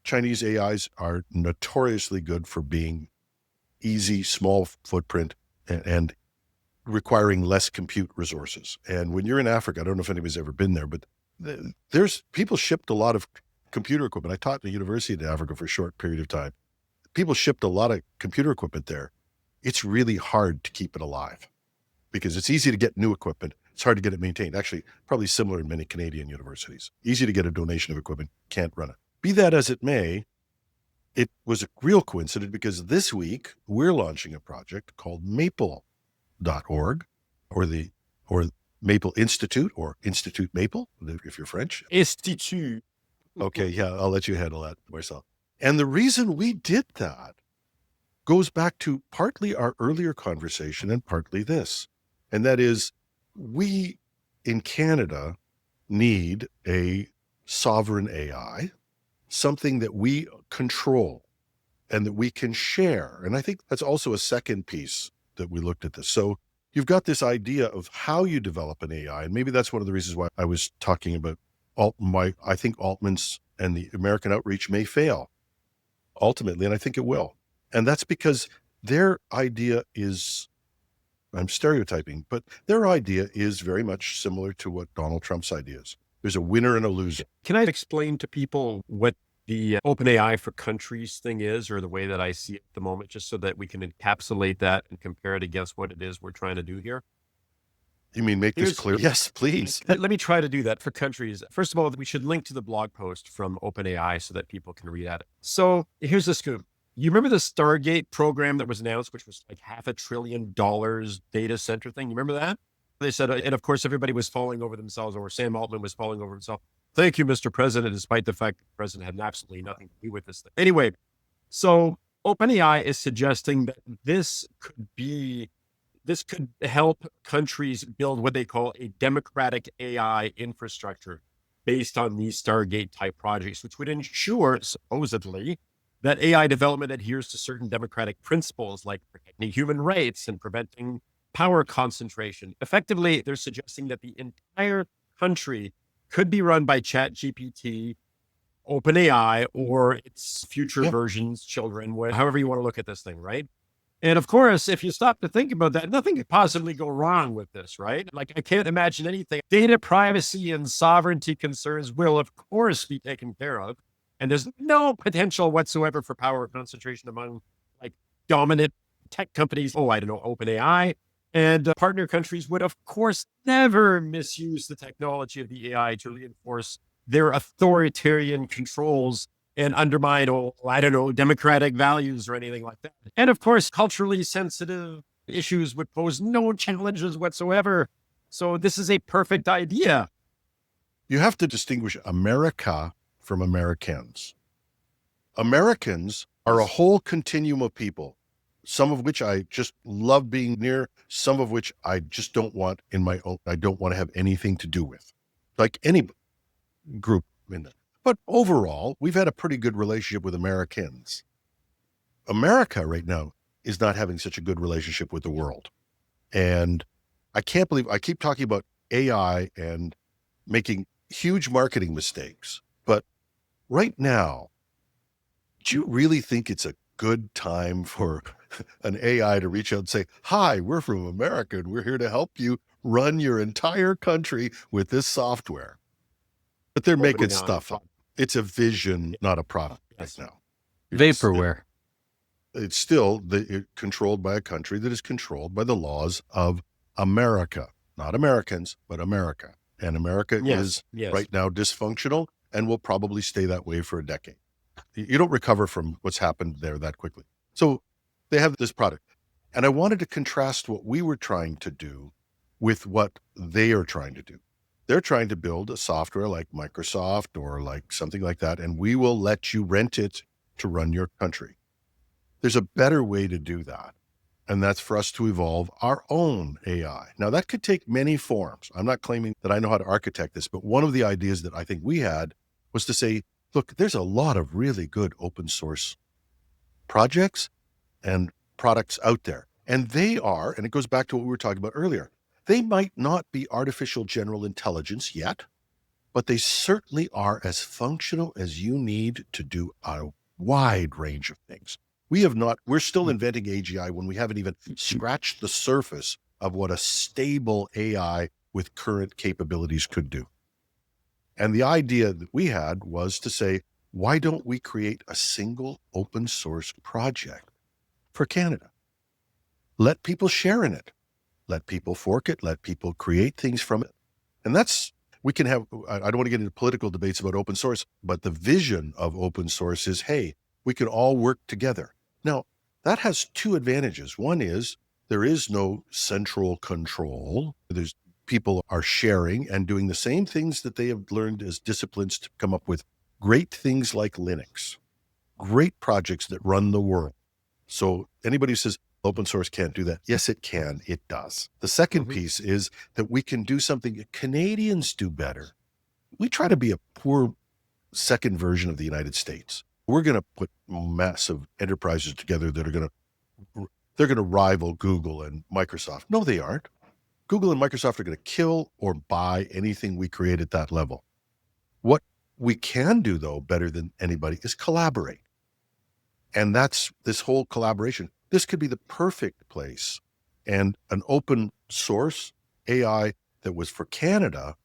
Chinese AIs are notoriously good for being easy, small footprint, and requiring less compute resources. And when you're in Africa, I don't know if anybody's ever been there, but there's people shipped a lot of computer equipment. I taught at the university in Africa for a short period of time. People shipped a lot of computer equipment there. it's really hard to keep it alive because it's easy to get new equipment. It's hard to get it maintained. Actually, probably similar in many Canadian universities. Easy to get a donation of equipment, can't run it. Be that as it may, it was a real coincidence because this week we're launching a project called maple.org or Maple Institute or Institute Maple, if you're French. Institut. Okay, yeah, I'll let you handle that, Marcel. And the reason we did that goes back to partly our earlier conversation and partly this. And that is, we in Canada need a sovereign AI, something that we control and that we can share. And I think that's also a second piece that we looked at this. So you've got this idea of how you develop an AI. And maybe that's one of the reasons why I was talking about I think Altman's and the American outreach may fail ultimately, and I think it will. And that's because their idea is, I'm stereotyping, but their idea is very much similar to what Donald Trump's idea is. There's a winner and a loser. Can I explain to people what the OpenAI for countries thing is, or the way that I see it at the moment, just so that we can encapsulate that and compare it against what it is we're trying to do here? You mean make this clear? Yes, please. Let me try to do that for countries. First of all, we should link to the blog post from OpenAI so that people can read at it. So here's the scoop. You remember the Stargate program that was announced, which was like $500 billion data center thing? You remember that? They said, and of course, everybody was falling over themselves, or Sam Altman was falling over himself. Thank you, Mr. President, despite the fact that the president had absolutely nothing to do with this thing. Anyway, so OpenAI is suggesting that this could help countries build what they call a democratic AI infrastructure based on these Stargate type projects, which would ensure, supposedly, that AI development adheres to certain democratic principles like protecting human rights and preventing power concentration. Effectively, they're suggesting that the entire country could be run by ChatGPT, OpenAI, or its future versions, children, however you want to look at this thing, right? And of course, if you stop to think about that, nothing could possibly go wrong with this, right? Like, I can't imagine anything. Data privacy and sovereignty concerns will, of course, be taken care of. And there's no potential whatsoever for power concentration among like dominant tech companies. Oh, I don't know, OpenAI. And partner countries would, of course, never misuse the technology of the AI to reinforce their authoritarian controls and undermine, democratic values or anything like that. And of course, culturally sensitive issues would pose no challenges whatsoever. So this is a perfect idea. You have to distinguish America from Americans. Americans are a whole continuum of people, some of which I just love being near, some of which I just don't want I don't want to have anything to do with, like any group in there. But overall, we've had a pretty good relationship with Americans. America right now is not having such a good relationship with the world. And I can't believe I keep talking about AI and making huge marketing mistakes. But right now, do you really think it's a good time for an AI to reach out and say, hi, we're from America and we're here to help you run your entire country with this software? But they're making stuff up. It's a vision, not a product right now. Vaporware. It's still controlled by a country that is controlled by the laws of America, not Americans, but America. And America is right now dysfunctional and will probably stay that way for a decade. You don't recover from what's happened there that quickly. So they have this product. And I wanted to contrast what we were trying to do with what they are trying to do. They're trying to build a software like Microsoft or like something like that, and we will let you rent it to run your country. There's a better way to do that, and that's for us to evolve our own AI. Now, that could take many forms. I'm not claiming that I know how to architect this, but one of the ideas that I think we had was to say, look, there's a lot of really good open source projects and products out there, and they are, and it goes back to what we were talking about earlier, they might not be artificial general intelligence yet, but they certainly are as functional as you need to do a wide range of things. We're still inventing AGI when we haven't even scratched the surface of what a stable AI with current capabilities could do. And the idea that we had was to say, why don't we create a single open source project for Canada? let people share in it, let people fork it, let people create things from it. And we can have, I don't want to get into political debates about open source, but the vision of open source is, hey, we can all work together. Now, that has two advantages. One is there is no central control. People are sharing and doing the same things that they have learned as disciplines to come up with great things like Linux, great projects that run the world. So anybody who says open source can't do that, yes, it can. It does. The second piece is that we can do something Canadians do better. We try to be a poor second version of the United States. We're going to put massive enterprises together that are they're going to rival Google and Microsoft. No, they aren't. Google and Microsoft are going to kill or buy anything we create at that level. What we can do, though, better than anybody is collaborate. And that's this whole collaboration. This could be the perfect place. And an open source AI that was for Canada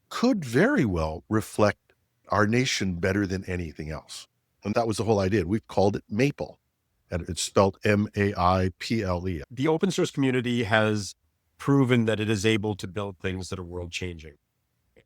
could very well reflect our nation better than anything else. And that was the whole idea. We've called it Maple, and it's spelled MAIPLE. The open source community has proven that it is able to build things that are world changing.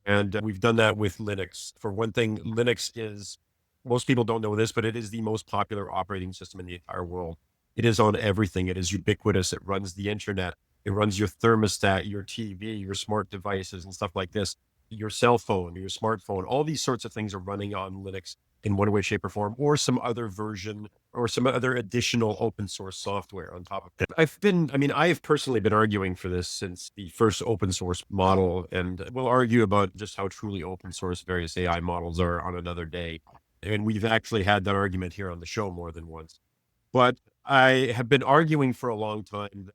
And we've done that with Linux. For one thing, Linux is, most people don't know this, but it is the most popular operating system in the entire world. It is on everything. It is ubiquitous. It runs the internet. It runs your thermostat, your TV, your smart devices and stuff like this, your cell phone, your smartphone. All these sorts of things are running on Linux in one way, shape, or form, or some other version or some other additional open source software on top of it. I have personally been arguing for this since the first open source model, and we'll argue about just how truly open source various AI models are on another day. And we've actually had that argument here on the show more than once. But I have been arguing for a long time that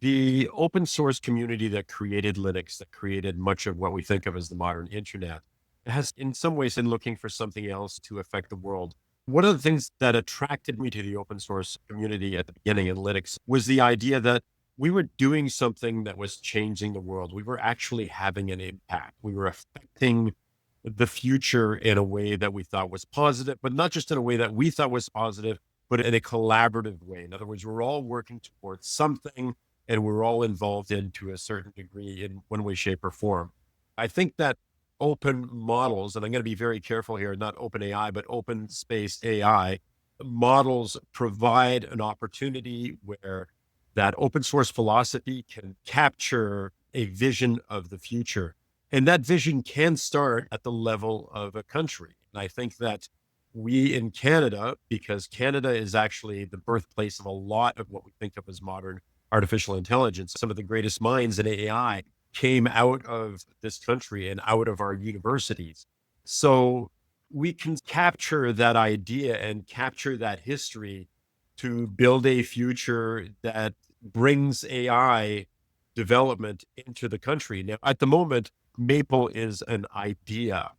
the open source community that created Linux, that created much of what we think of as the modern internet, has in some ways been looking for something else to affect the world. One of the things that attracted me to the open source community at the beginning in Linux was the idea that we were doing something that was changing the world. We were actually having an impact. We were affecting the future in a way that we thought was positive, but not just in a way that we thought was positive, but in a collaborative way. In other words, we're all working towards something and we're all involved in to a certain degree in one way, shape, or form. I think that open models, and I'm going to be very careful here, not OpenAI, but open space AI models provide an opportunity where that open source philosophy can capture a vision of the future. And that vision can start at the level of a country. And I think that we in Canada, because Canada is actually the birthplace of a lot of what we think of as modern artificial intelligence, some of the greatest minds in AI came out of this country and out of our universities. So we can capture that idea and capture that history to build a future that brings AI development into the country. Now, at the moment, Maple is an idea.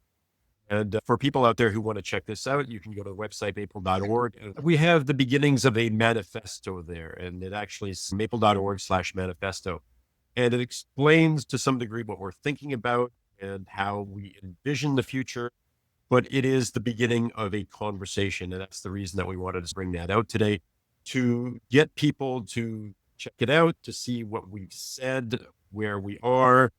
And for people out there who want to check this out, you can go to the website, maple.org. We have the beginnings of a manifesto there, and it actually is maple.org/manifesto. And it explains to some degree what we're thinking about and how we envision the future. But it is the beginning of a conversation. And that's the reason that we wanted to bring that out today, to get people to check it out, to see what we've said, where we are,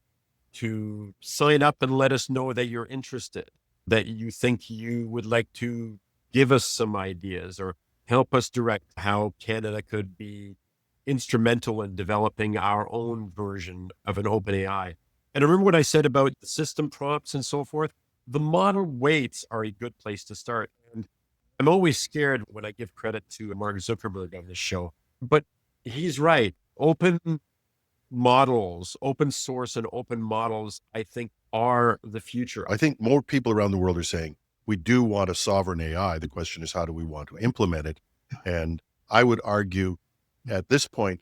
to sign up and let us know that you're interested, that you think you would like to give us some ideas or help us direct how Canada could be instrumental in developing our own version of an OpenAI. And remember what I said about the system prompts and so forth? The model weights are a good place to start. And I'm always scared when I give credit to Mark Zuckerberg on this show, but he's right. Open models, open source and open models, I think are the future. I think more people around the world are saying, we do want a sovereign AI. The question is, how do we want to implement it? And I would argue at this point,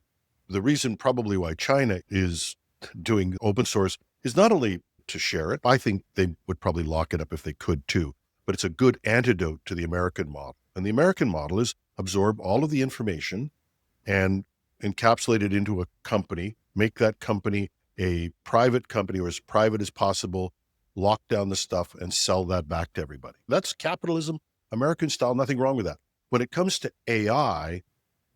the reason probably why China is doing open source is not only to share it. I think they would probably lock it up if they could too, but it's a good antidote to the American model. And the American model is absorb all of the information and encapsulate it into a company, make that company a private company or as private as possible, lock down the stuff and sell that back to everybody. That's capitalism, American style, nothing wrong with that. When it comes to AI,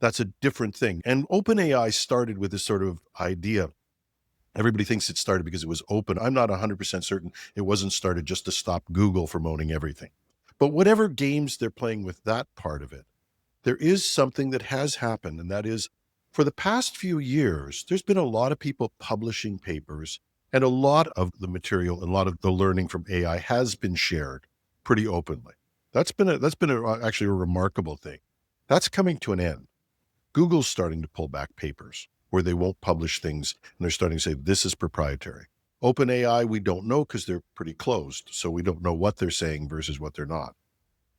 that's a different thing. And OpenAI started with this sort of idea. Everybody thinks it started because it was open. I'm not 100% certain it wasn't started just to stop Google from owning everything. But whatever games they're playing with that part of it, there is something that has happened, and that is, for the past few years, there's been a lot of people publishing papers, and a lot of the material and a lot of the learning from AI has been shared pretty openly. Actually a remarkable thing. That's coming to an end. Google's starting to pull back papers where they won't publish things, and they're starting to say this is proprietary. OpenAI, we don't know because they're pretty closed, so we don't know what they're saying versus what they're not.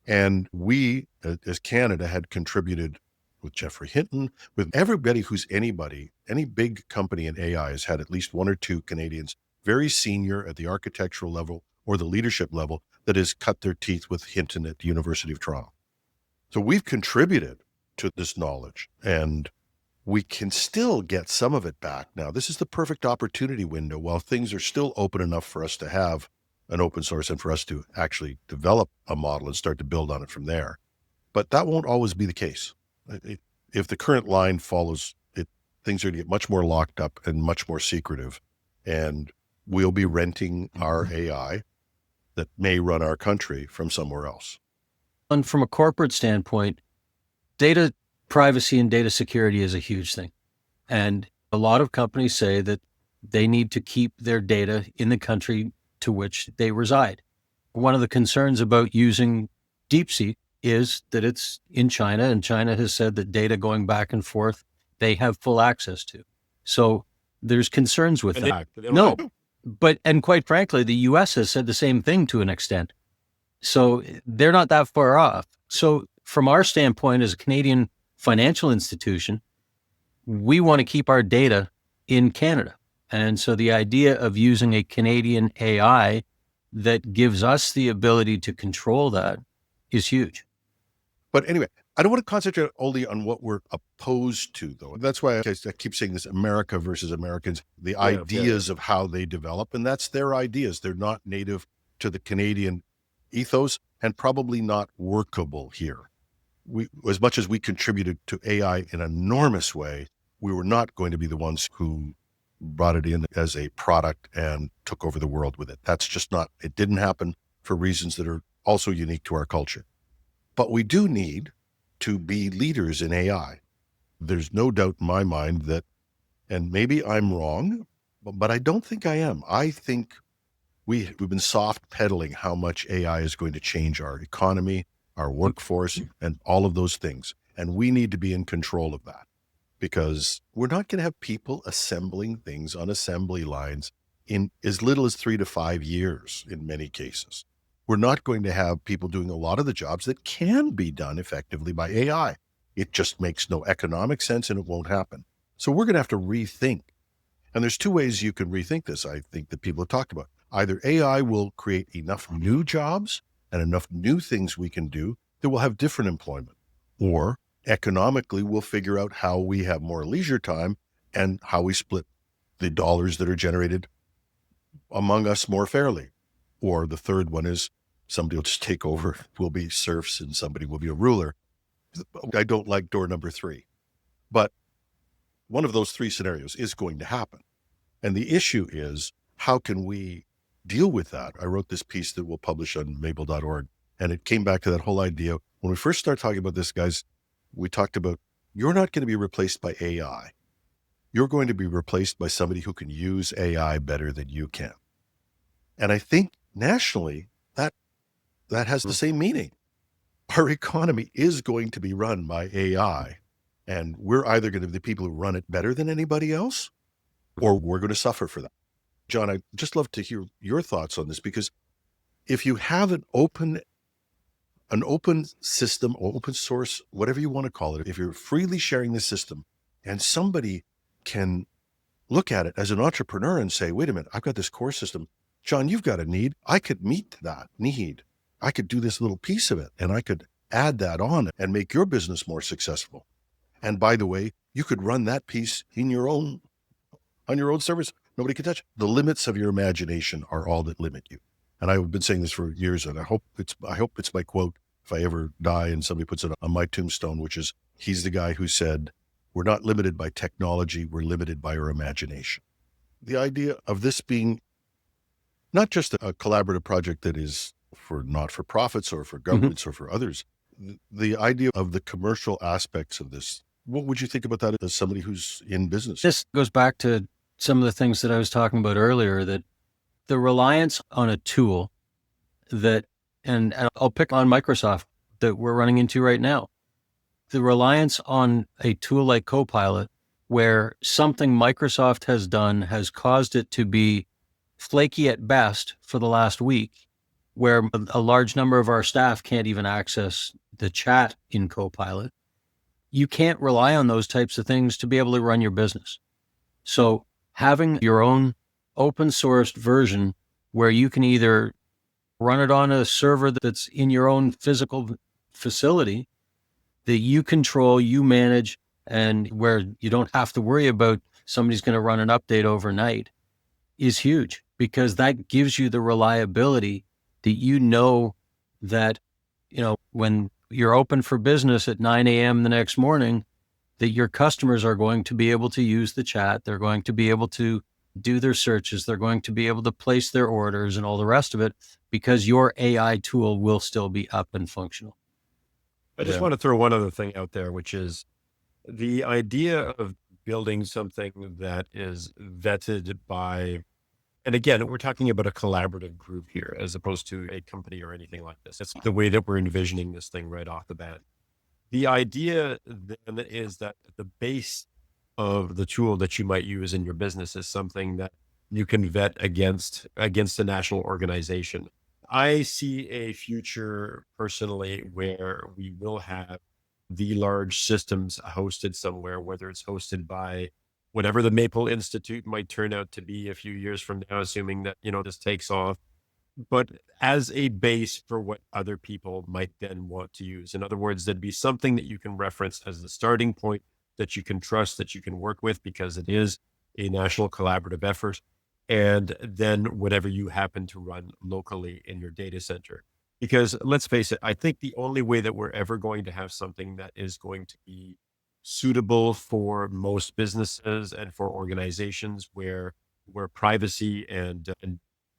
And we, as Canada, had contributed with Jeffrey Hinton, with everybody who's anybody, any big company in AI has had at least one or two Canadians, very senior at the architectural level or the leadership level, that has cut their teeth with Hinton at the University of Toronto. So we've contributed to this knowledge, and we can still get some of it back. Now, this is the perfect opportunity window while things are still open enough for us to have an open source and for us to actually develop a model and start to build on it from there. But that won't always be the case. If the current line follows it, things are going to get much more locked up and much more secretive. And we'll be renting our AI that may run our country from somewhere else. And from a corporate standpoint, data privacy and data security is a huge thing. And a lot of companies say that they need to keep their data in the country to which they reside. One of the concerns about using DeepSeek is that it's in China, and China has said that data going back and forth, they have full access to. So there's concerns with that. No, and quite frankly, the US has said the same thing to an extent. So they're not that far off. So from our standpoint as a Canadian financial institution, we want to keep our data in Canada. And so the idea of using a Canadian AI that gives us the ability to control that is huge. But anyway, I don't want to concentrate only on what we're opposed to, though. That's why I keep saying this: America versus Americans, the ideas of how they develop, and that's their ideas. They're not native to the Canadian ethos and probably not workable here. We, as much as we contributed to AI in an enormous way, we were not going to be the ones who brought it in as a product and took over the world with it. That's just not, it didn't happen for reasons that are also unique to our culture. But we do need to be leaders in AI. There's no doubt in my mind that, and maybe I'm wrong, but I don't think I am. I think we've been soft pedaling how much AI is going to change our economy, our workforce, and all of those things. And we need to be in control of that, because we're not going to have people assembling things on assembly lines in as little as 3 to 5 years in many cases. We're not going to have people doing a lot of the jobs that can be done effectively by AI. It just makes no economic sense, and it won't happen. So we're going to have to rethink. And there's two ways you can rethink this, I think, that people have talked about. Either AI will create enough new jobs and enough new things we can do that we'll have different employment, or economically we'll figure out how we have more leisure time and how we split the dollars that are generated among us more fairly. Or the third one is somebody will just take over, we'll be serfs and somebody will be a ruler. I don't like door number 3, but one of those 3 scenarios is going to happen. And the issue is, how can we deal with that? I wrote this piece that we'll publish on Mabel.org, and it came back to that whole idea. When we first started talking about this, guys, we talked about, you're not going to be replaced by AI. You're going to be replaced by somebody who can use AI better than you can. And I think nationally, that has the same meaning. Our economy is going to be run by AI, and we're either going to be the people who run it better than anybody else, or we're going to suffer for that. John, I'd just love to hear your thoughts on this, because if you have an open system or open source, whatever you want to call it, if you're freely sharing the system and somebody can look at it as an entrepreneur and say, wait a minute, I've got this core system. John, you've got a need. I could meet that need. I could do this little piece of it, and I could add that on and make your business more successful. And by the way, you could run that piece on your own service. Nobody can touch it. The limits of your imagination are all that limit you. And I've been saying this for years, and I hope it's my quote if I ever die and somebody puts it on my tombstone, which is, He's the guy who said, we're not limited by technology, we're limited by our imagination. The idea of this being not just a collaborative project that is for not-for-profits or for governments or for others, the idea of the commercial aspects of this, what would you think about that as somebody who's in business? This goes back to some of the things that I was talking about earlier, that the reliance on a tool that, and I'll pick on Microsoft that we're running into right now. The reliance on a tool like Copilot, where something Microsoft has done has caused it to be flaky at best for the last week, where a large number of our staff can't even access the chat in Copilot. You can't rely on those types of things to be able to run your business. So having your own open sourced version where you can either run it on a server that's in your own physical facility that you control, you manage, and where you don't have to worry about somebody's going to run an update overnight is huge, because that gives you the reliability that that, when you're open for business at 9 a.m. the next morning, that your customers are going to be able to use the chat. They're going to be able to do their searches. They're going to be able to place their orders and all the rest of it, because your AI tool will still be up and functional. I just want to throw one other thing out there, which is the idea of building something that is vetted by, and again, we're talking about a collaborative group here as opposed to a company or anything like this. It's the way that we're envisioning this thing right off the bat. The idea then is that the base of the tool that you might use in your business is something that you can vet against a national organization. I see a future personally where we will have the large systems hosted somewhere, whether it's hosted by whatever the Maple Institute might turn out to be a few years from now, assuming that, this takes off, but as a base for what other people might then want to use. In other words, there'd be something that you can reference as the starting point, that you can trust, that you can work with, because it is a national collaborative effort. And then whatever you happen to run locally in your data center. Because let's face it, I think the only way that we're ever going to have something that is going to be suitable for most businesses and for organizations where privacy and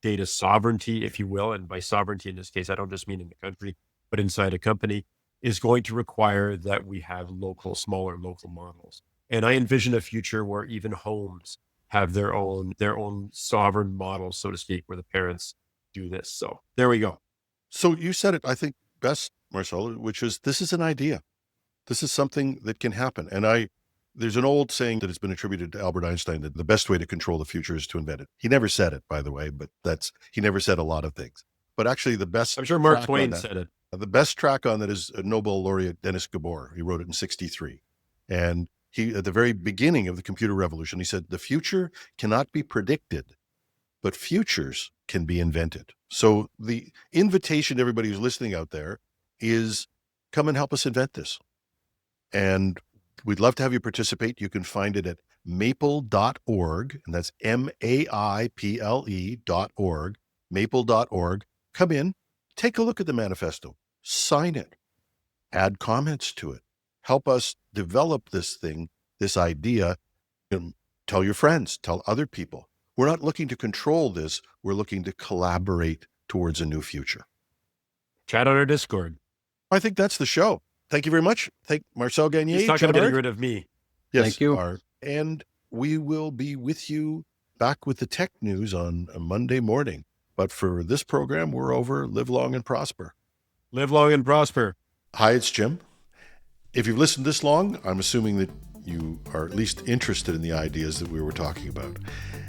data sovereignty, if you will, and by sovereignty in this case, I don't just mean in the country, but inside a company, is going to require that we have smaller local models. And I envision a future where even homes have their own sovereign model, so to speak, where the parents do this. So there we go. So you said it, I think, best, Marcel, which is, this is an idea. This is something that can happen. And there's an old saying that has been attributed to Albert Einstein that the best way to control the future is to invent it. He never said it, by the way, but he never said a lot of things. But actually the best— I'm sure Mark Twain said it. The best track on that is Nobel laureate Denis Gabor. He wrote it in 1963. And he, at the very beginning of the computer revolution, he said, the future cannot be predicted, but futures can be invented. So the invitation to everybody who's listening out there is, come and help us invent this. And we'd love to have you participate. You can find it at maple.org, and that's MAIPLE.org, maple.org. Come in, take a look at the manifesto, sign it, add comments to it, help us develop this thing, this idea, and tell your friends, tell other people. We're not looking to control this. We're looking to collaborate towards a new future. Chat on our Discord. I think that's the show. Thank you very much. Thank Marcel Ganger. He's talking about getting rid of me. Yes, thank you. And we will be with you back with the tech news on a Monday morning. But for this program, we're over. Live long and prosper. Live long and prosper. Hi, it's Jim. If you've listened this long, I'm assuming that you are at least interested in the ideas that we were talking about.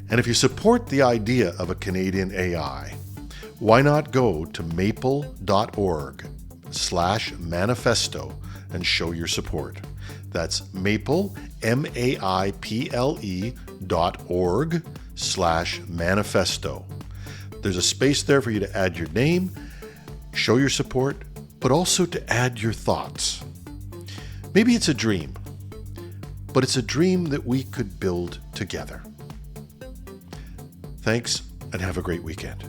And if you support the idea of a Canadian AI, why not go to maple.org/manifesto and show your support. That's maple, MAIPLE.org/manifesto. There's a space there for you to add your name, show your support, but also to add your thoughts. Maybe it's a dream, but it's a dream that we could build together. Thanks, and have a great weekend.